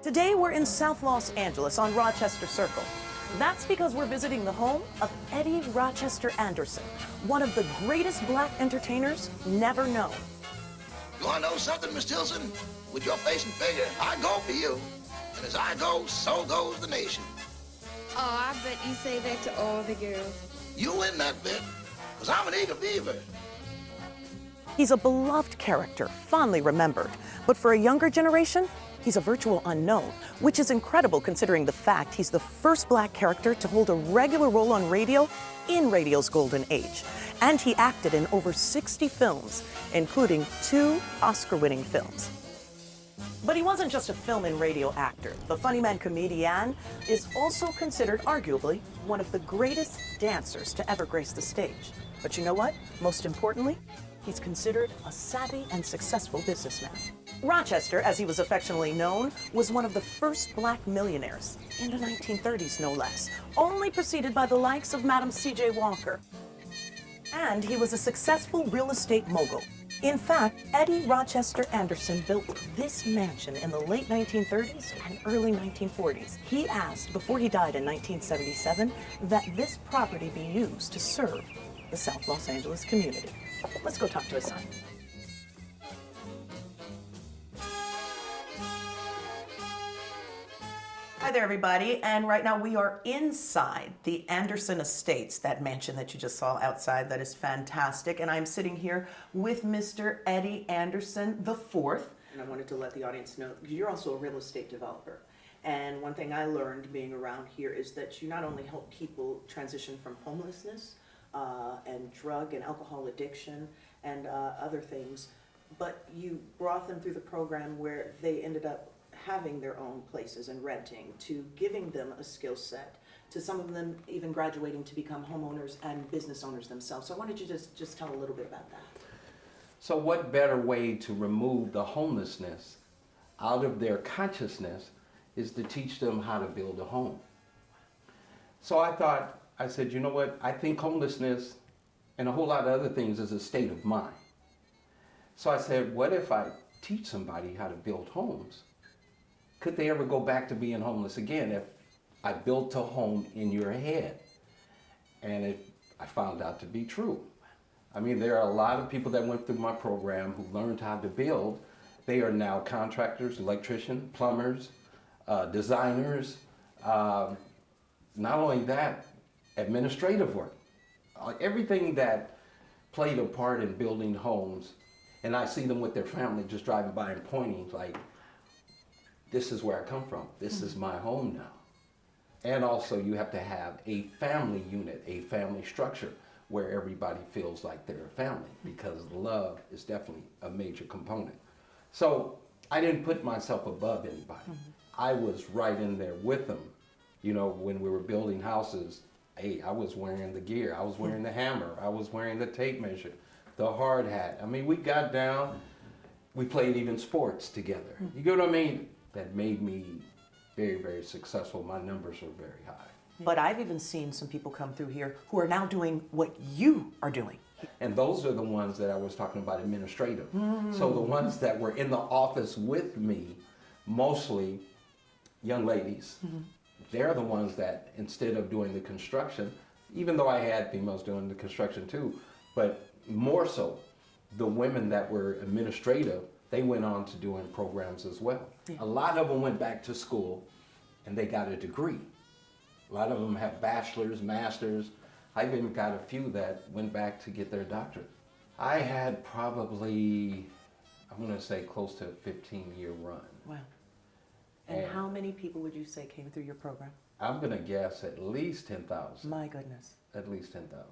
Today we're in South Los Angeles on Rochester Circle. That's because we're visiting the home of Eddie Rochester Anderson, one of the greatest black entertainers never known. You want to know something, Miss Tilson? With your face and figure, I go for you. And as I go, so goes the nation. Oh, I bet you say that to all the girls. You win that bit, because I'm an eager beaver. He's a beloved character, fondly remembered. But for a younger generation, he's a virtual unknown, which is incredible considering the fact he's the first black character to hold a regular role on radio in radio's golden age. And he acted in over 60 films, including 2 Oscar-winning films. But he wasn't just a film and radio actor. The funny man comedian is also considered arguably one of the greatest dancers to ever grace the stage. But you know what? Most importantly, he's considered a savvy and successful businessman. Rochester, as he was affectionately known, was one of the first black millionaires in the 1930s, no less, only preceded by the likes of Madam C.J. Walker. And he was a successful real estate mogul. In fact, Eddie Rochester Anderson built this mansion in the late 1930s and early 1940s. He asked, before he died in 1977, that this property be used to serve the South Los Angeles community. Let's go talk to his son. Hi there, everybody, and right now we are inside the Anderson Estates, that mansion that you just saw outside that is fantastic, and I'm sitting here with Mr. Eddie Anderson IV. And I wanted to let the audience know, you're also a real estate developer. And one thing I learned being around here is that you not only help people transition from homelessness and drug and alcohol addiction and other things, but you brought them through the program where they ended up having their own places and renting, to giving them a skill set, to some of them even graduating to become homeowners and business owners themselves. So I wanted you to just tell a little bit about that. So what better way to remove the homelessness out of their consciousness is to teach them how to build a home. So I said, you know what? I think homelessness and a whole lot of other things is a state of mind. So I said, what if I teach somebody how to build homes? Could they ever go back to being homeless again if I built a home in your head? And I found out to be true. I mean, there are a lot of people that went through my program who learned how to build. They are now contractors, electricians, plumbers, designers. Not only that, administrative work. Everything that played a part in building homes. And I see them with their family just driving by and pointing like, this is where I come from. This is my home now. And also you have to have a family unit, a family structure where everybody feels like they're a family, because love is definitely a major component. So I didn't put myself above anybody. I was right in there with them. You know, when we were building houses, hey, I was wearing the gear, I was wearing the hammer, I was wearing the tape measure, the hard hat. I mean, we got down, we played even sports together. You get what I mean? That made me very, very successful. My numbers were very high. But I've even seen some people come through here who are now doing what you are doing. And those are the ones that I was talking about, administrative. So the ones that were in the office with me, mostly young ladies, they're the ones that, instead of doing the construction, even though I had females doing the construction too, but more so, the women that were administrative, they went on to doing programs as well. Yeah. A lot of them went back to school and they got a degree. A lot of them have bachelor's, master's. I've even got a few that went back to get their doctorate. I had probably, I'm gonna say close to a 15-year run. Wow. And how many people would you say came through your program? I'm gonna guess at least 10,000. My goodness. At least 10,000.